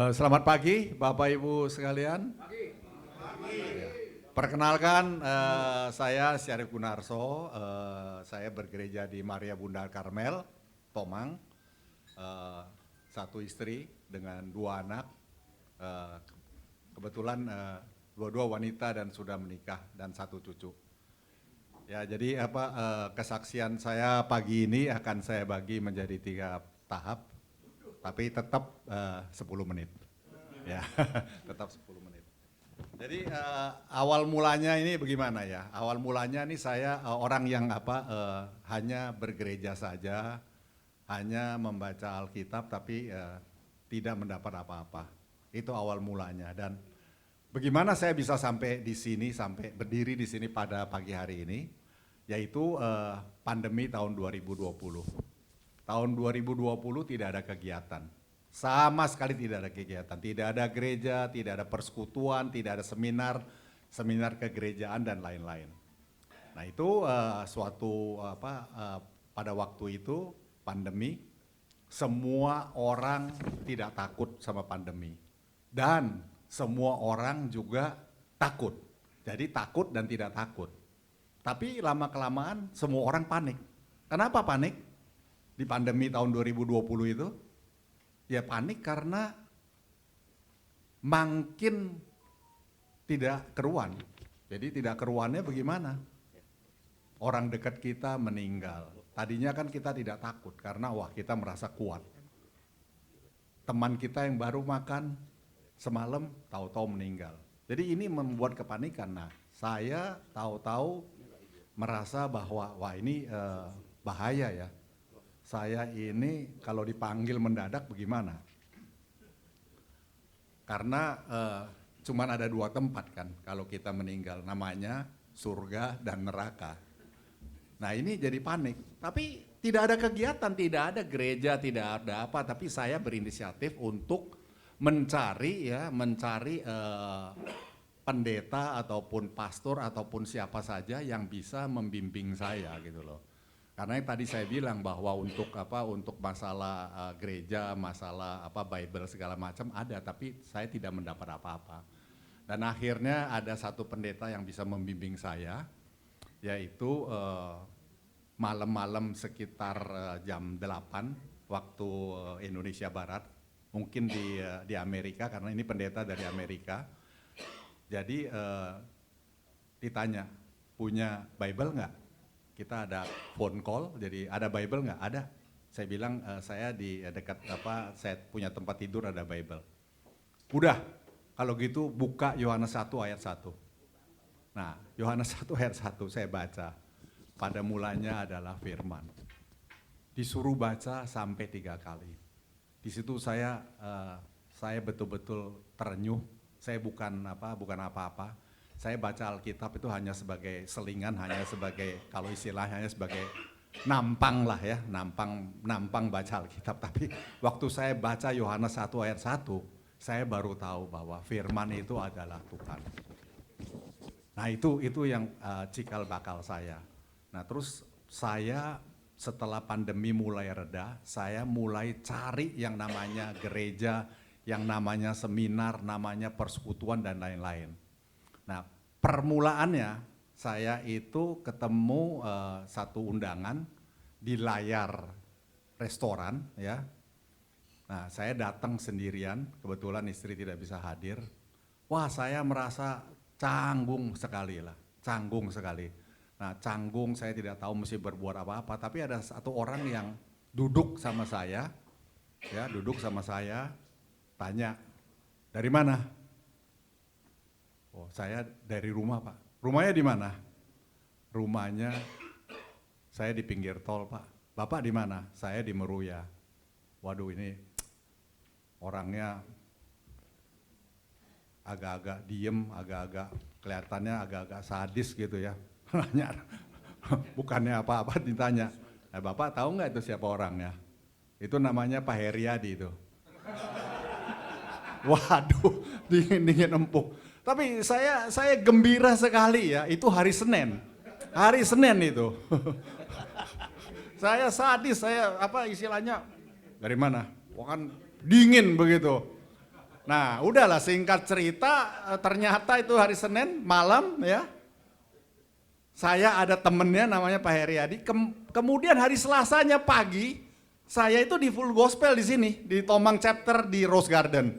Selamat pagi Bapak Ibu sekalian. Perkenalkan saya Syarif Gunarso, saya bergereja di Maria Bunda Karmel, Tomang, satu istri dengan dua anak, kebetulan dua-dua wanita dan sudah menikah dan satu cucu. Ya, jadi kesaksian saya pagi ini akan saya bagi menjadi 3 tahap. Tapi tetap 10 menit, ya tetap 10 menit. Jadi awal mulanya ini bagaimana ya? Awal mulanya ini saya orang yang hanya bergereja saja, hanya membaca Alkitab tapi tidak mendapat apa-apa. Itu awal mulanya. Dan bagaimana saya bisa sampai di sini, sampai berdiri di sini pada pagi hari ini, yaitu pandemi tahun 2020. Tahun 2020 tidak ada kegiatan, sama sekali tidak ada kegiatan, tidak ada gereja, tidak ada persekutuan, tidak ada seminar kegerejaan dan lain-lain. Nah itu pada waktu itu pandemi, semua orang tidak takut sama pandemi dan semua orang juga takut. Jadi takut dan tidak takut. Tapi lama-kelamaan semua orang panik. Kenapa panik? Di pandemi tahun 2020 itu, ya panik karena makin tidak keruan. Jadi tidak keruannya bagaimana? Orang dekat kita meninggal. Tadinya kan kita tidak takut karena kita merasa kuat. Teman kita yang baru makan semalam tahu-tahu meninggal. Jadi ini membuat kepanikan. Nah, saya tahu-tahu merasa bahwa ini bahaya ya. Saya ini kalau dipanggil mendadak bagaimana? Karena cuman ada 2 tempat kan kalau kita meninggal, namanya surga dan neraka. Nah ini jadi panik, tapi tidak ada kegiatan, tidak ada gereja, tidak ada apa, tapi saya berinisiatif untuk mencari pendeta ataupun pastor ataupun siapa saja yang bisa membimbing saya gitu loh. Karena yang tadi saya bilang bahwa untuk masalah gereja, masalah Bible segala macam ada, tapi saya tidak mendapat apa-apa. Dan akhirnya ada satu pendeta yang bisa membimbing saya, yaitu malam-malam sekitar jam 8 waktu Indonesia Barat, mungkin di Amerika karena ini pendeta dari Amerika. Jadi ditanya, punya Bible nggak? Kita ada phone call, jadi ada Bible nggak? Ada. Saya bilang saya di dekat saya punya tempat tidur ada Bible. Udah, kalau gitu buka Yohanes 1 ayat 1. Nah, Yohanes 1 ayat 1 saya baca. Pada mulanya adalah firman. Disuruh baca sampai 3 kali. Di situ saya betul-betul terenyuh. Saya bukan apa-apa. Saya baca Alkitab itu hanya sebagai selingan, hanya sebagai, kalau istilahnya hanya sebagai nampang lah ya, nampang baca Alkitab. Tapi waktu saya baca Yohanes 1 ayat 1, saya baru tahu bahwa firman itu adalah Tuhan. Nah itu yang cikal bakal saya. Nah terus saya setelah pandemi mulai reda, saya mulai cari yang namanya gereja, yang namanya seminar, namanya persekutuan dan lain-lain. Nah, permulaannya saya itu ketemu satu undangan di layar restoran ya. Nah, saya datang sendirian, kebetulan istri tidak bisa hadir. Wah, saya merasa canggung sekali. Nah, canggung, saya tidak tahu mesti berbuat apa-apa, tapi ada satu orang yang duduk sama saya, tanya, dari mana? Oh, saya dari rumah Pak. Rumahnya di mana? Rumahnya saya di pinggir tol Pak. Bapak di mana? Saya di Meruya. Waduh ini orangnya agak-agak diem, kelihatannya agak-agak sadis gitu ya. Nanya, bukannya apa-apa ditanya. Bapak tahu nggak itu siapa orangnya? Itu namanya Pak Heriadi itu. Waduh, dingin empuk. Tapi saya gembira sekali ya, itu hari Senin itu. Saya sadis, istilahnya dari mana? Wah kan dingin begitu. Nah, udahlah singkat cerita, ternyata itu hari Senin malam ya. Saya ada temennya namanya Pak Heriadi. Kemudian hari Selasanya pagi, saya itu di full gospel di sini, di Tomang chapter di Rose Garden.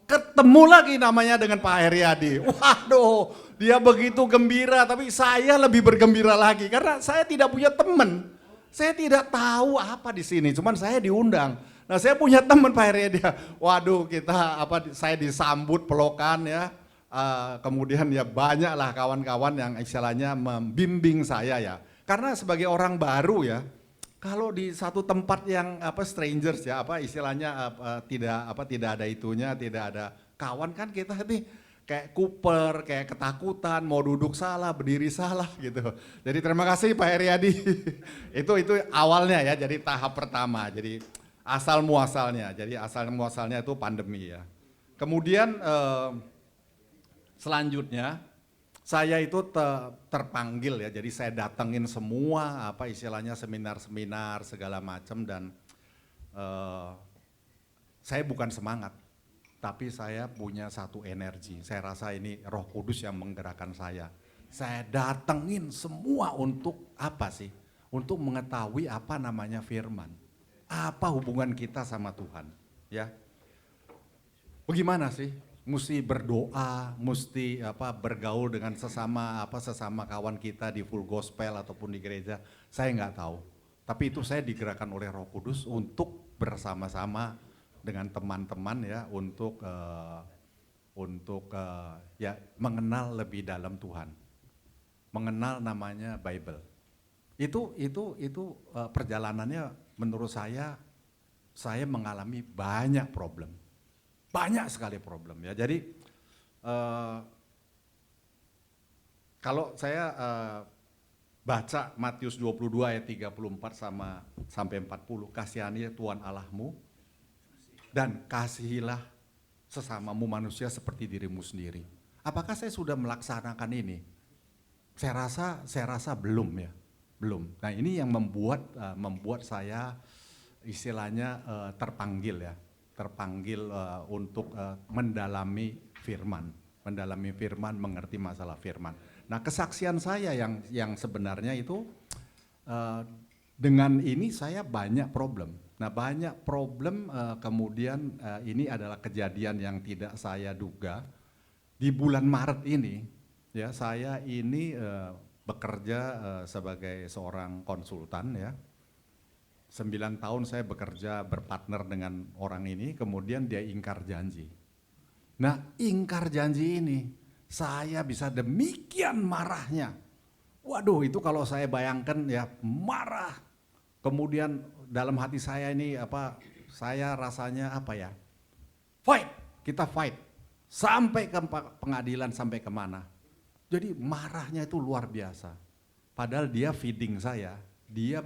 Ketemu lagi namanya dengan Pak Heriadi. Waduh, dia begitu gembira, tapi saya lebih bergembira lagi karena saya tidak punya teman. Saya tidak tahu apa di sini, cuman saya diundang. Nah, saya punya teman Pak Heriadi. Waduh, saya disambut pelokan ya. Kemudian ya banyaklah kawan-kawan yang istilahnya membimbing saya ya. Karena sebagai orang baru ya, kalau di satu tempat yang strangers ya, istilahnya tidak ada itunya, tidak ada kawan, kan kita ini kayak kuper, kayak ketakutan, mau duduk salah, berdiri salah gitu. Jadi terima kasih Pak Heriadi. itu awalnya ya, jadi tahap pertama. Jadi asal muasalnya itu pandemi ya. Kemudian selanjutnya saya itu terpanggil ya, jadi saya datengin semua istilahnya seminar-seminar segala macam dan saya bukan semangat, tapi saya punya satu energi. Saya rasa ini Roh Kudus yang menggerakkan saya. Saya datengin semua untuk apa sih? Untuk mengetahui apa namanya firman. Apa hubungan kita sama Tuhan, ya? Bagaimana sih? Mesti berdoa, mesti bergaul dengan sesama kawan kita di full gospel ataupun di gereja. Saya nggak tahu. Tapi itu saya digerakkan oleh Roh Kudus untuk bersama-sama dengan teman-teman ya untuk ya mengenal lebih dalam Tuhan. Mengenal namanya Bible. Itu perjalanannya menurut saya mengalami banyak problem. Banyak sekali problem ya. Jadi kalau saya baca Matius 22 ayat 34 sampai 40, kasihani Tuhan Allahmu dan kasihilah sesamamu manusia seperti dirimu sendiri. Apakah saya sudah melaksanakan ini? Saya rasa belum ya, belum. Nah, ini yang membuat saya istilahnya terpanggil untuk mendalami firman, mengerti masalah firman. Nah, kesaksian saya yang sebenarnya itu dengan ini saya banyak problem. Nah, banyak problem kemudian ini adalah kejadian yang tidak saya duga. Di bulan Maret ini, ya saya ini bekerja sebagai seorang konsultan ya. 9 tahun saya bekerja berpartner dengan orang ini, kemudian dia ingkar janji. Nah, ingkar janji ini, saya bisa demikian marahnya. Waduh, itu kalau saya bayangkan ya marah. Kemudian dalam hati saya ini saya rasanya fight, kita fight. Sampai ke pengadilan, sampai kemana. Jadi marahnya itu luar biasa. Padahal dia feeding saya. Dia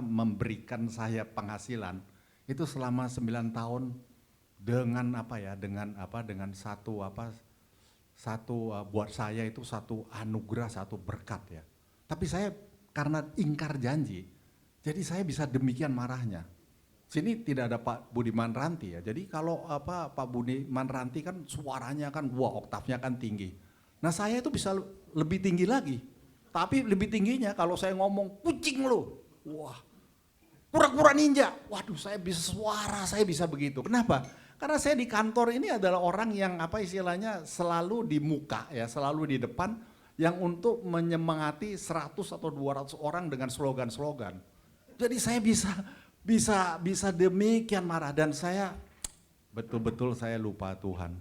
memberikan saya penghasilan itu selama 9 tahun dengan dengan satu buat saya itu satu anugerah, satu berkat ya. Tapi saya karena ingkar janji, jadi saya bisa demikian marahnya. Sini tidak ada Pak Budiman Ranti ya. Jadi kalau Pak Budiman Ranti kan suaranya kan oktavnya kan tinggi. Nah, saya itu bisa lebih tinggi lagi. Tapi lebih tingginya kalau saya ngomong kucing lo, wah kura-kura ninja, waduh saya bisa begitu. Kenapa? Karena saya di kantor ini adalah orang yang istilahnya selalu di muka ya, selalu di depan yang untuk menyemangati 100 atau 200 orang dengan slogan-slogan. Jadi saya bisa demikian marah dan saya betul-betul saya lupa Tuhan.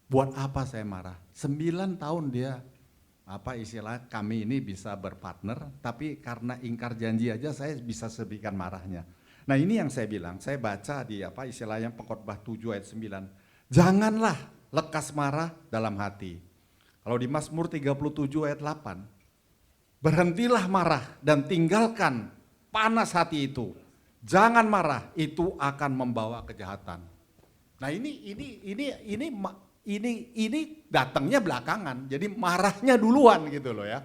Buat apa saya marah? 9 tahun dia istilah kami ini bisa berpartner, tapi karena ingkar janji aja saya bisa sedemikian marahnya. Nah, ini yang saya bilang, saya baca di istilahnya Pengkhotbah 7 ayat 9. Janganlah lekas marah dalam hati. Kalau di Mazmur 37 ayat 8, berhentilah marah dan tinggalkan panas hati itu. Jangan marah, itu akan membawa kejahatan. Nah, ini datangnya belakangan, jadi marahnya duluan gitu loh ya.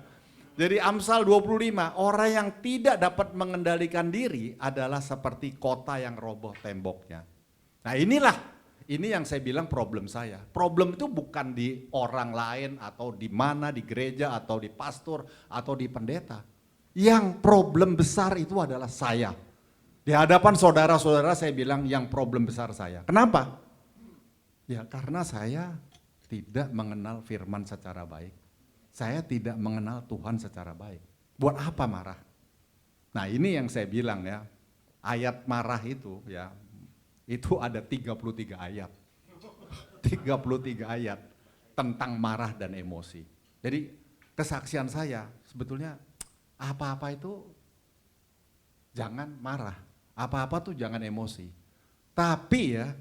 Jadi Amsal 25, orang yang tidak dapat mengendalikan diri adalah seperti kota yang roboh temboknya. Nah, Ini yang saya bilang problem saya. Problem itu bukan di orang lain atau di mana, di gereja atau di pastor atau di pendeta. Yang problem besar itu adalah saya. Di hadapan saudara-saudara saya bilang yang problem besar saya. Kenapa? Ya karena saya tidak mengenal firman secara baik. Saya tidak mengenal Tuhan secara baik. Buat apa marah? Nah ini yang saya bilang ya, ayat marah itu ya, itu ada 33 ayat. 33 ayat tentang marah dan emosi. Jadi kesaksian saya sebetulnya apa-apa itu jangan marah, apa-apa tuh jangan emosi. Tapi ya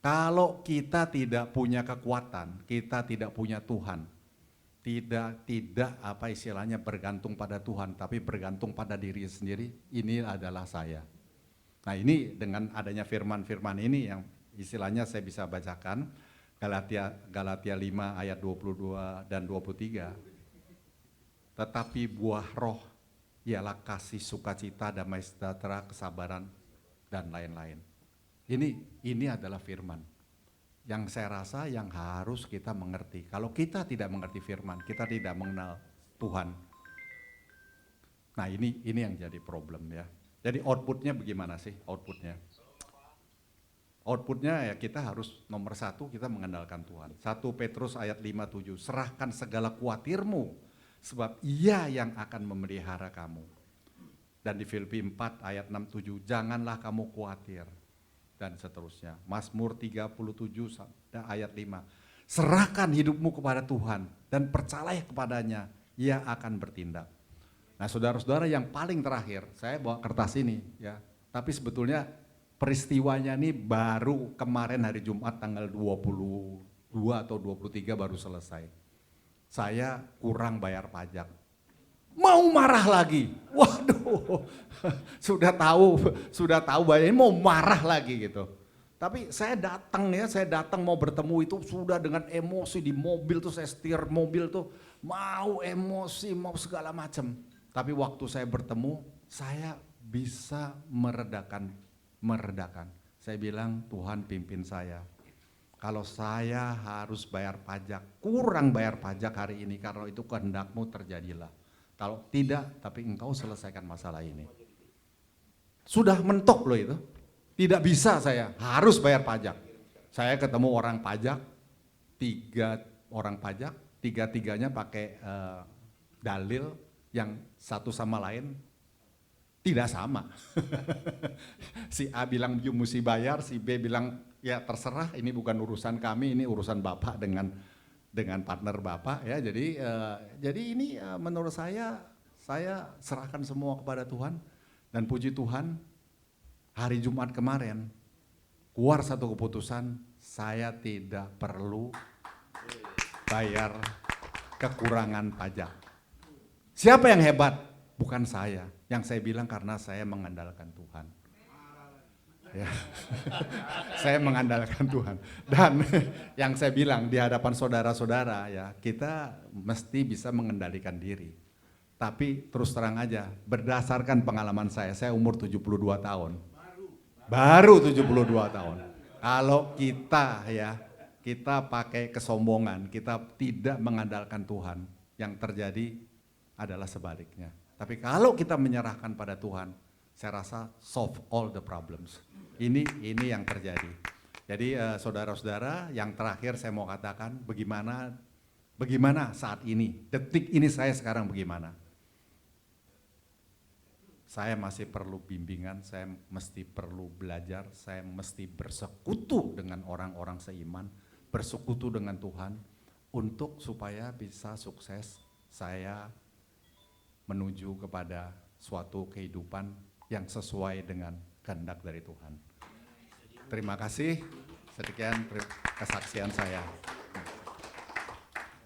kalau kita tidak punya kekuatan, kita tidak punya Tuhan, tidak apa istilahnya bergantung pada Tuhan, tapi bergantung pada diri sendiri, ini adalah saya. Nah ini dengan adanya firman-firman ini yang istilahnya saya bisa bacakan, Galatia 5 ayat 22 dan 23. Tetapi buah roh ialah kasih, sukacita, damai sejahtera, kesabaran, dan lain-lain. Ini adalah firman yang saya rasa yang harus kita mengerti. Kalau kita tidak mengerti firman, kita tidak mengenal Tuhan. Nah ini yang jadi problem ya. Jadi outputnya bagaimana sih outputnya? Outputnya ya kita harus nomor satu kita mengandalkan Tuhan. 1 Petrus ayat 5-7, serahkan segala kuatirmu sebab Ia yang akan memelihara kamu. Dan di Filipi 4 ayat 6-7, janganlah kamu khawatir dan seterusnya. Mazmur 37 ayat 5, serahkan hidupmu kepada Tuhan dan percayalah kepadanya, Ia akan bertindak. Nah saudara-saudara yang paling terakhir, saya bawa kertas ini ya, tapi sebetulnya peristiwanya ini baru kemarin hari Jumat tanggal 22 atau 23 baru selesai. Saya kurang bayar pajak. Mau marah lagi. Waduh. Sudah tahu bayar ini mau marah lagi gitu. Tapi saya datang mau bertemu itu sudah dengan emosi di mobil tuh, saya setir mobil tuh mau emosi, mau segala macam. Tapi waktu saya bertemu, saya bisa meredakan. Saya bilang, Tuhan pimpin saya. Kalau saya harus bayar pajak, kurang bayar pajak hari ini karena itu kehendak-Mu terjadilah. Kalau tidak, tapi Engkau selesaikan masalah ini. Sudah mentok loh itu. Tidak bisa saya, harus bayar pajak. Saya ketemu orang pajak, 3 orang pajak, 3-3-nya pakai dalil yang satu sama lain tidak sama. Si A bilang you mesti bayar, si B bilang ya terserah, ini bukan urusan kami, ini urusan Bapak dengan partner Bapak ya. Jadi ini menurut saya serahkan semua kepada Tuhan dan puji Tuhan hari Jumat kemarin keluar satu keputusan, saya tidak perlu bayar kekurangan pajak. Siapa yang hebat? Bukan saya. Yang saya bilang karena saya mengandalkan Tuhan. Ya. Saya mengandalkan Tuhan. Dan yang saya bilang di hadapan saudara-saudara ya, kita mesti bisa mengendalikan diri. Tapi terus terang aja, berdasarkan pengalaman saya umur 72 tahun. Baru 72 tahun. Kalau kita pakai kesombongan, kita tidak mengandalkan Tuhan, yang terjadi adalah sebaliknya. Tapi kalau kita menyerahkan pada Tuhan, saya rasa solve all the problems. Ini yang terjadi. Jadi saudara-saudara, yang terakhir saya mau katakan bagaimana saat ini, detik ini saya sekarang bagaimana? Saya masih perlu bimbingan, saya mesti perlu belajar, saya mesti bersekutu dengan orang-orang seiman, bersekutu dengan Tuhan untuk supaya bisa sukses saya menuju kepada suatu kehidupan yang sesuai dengan kehendak dari Tuhan. Terima kasih, sekian kesaksian saya.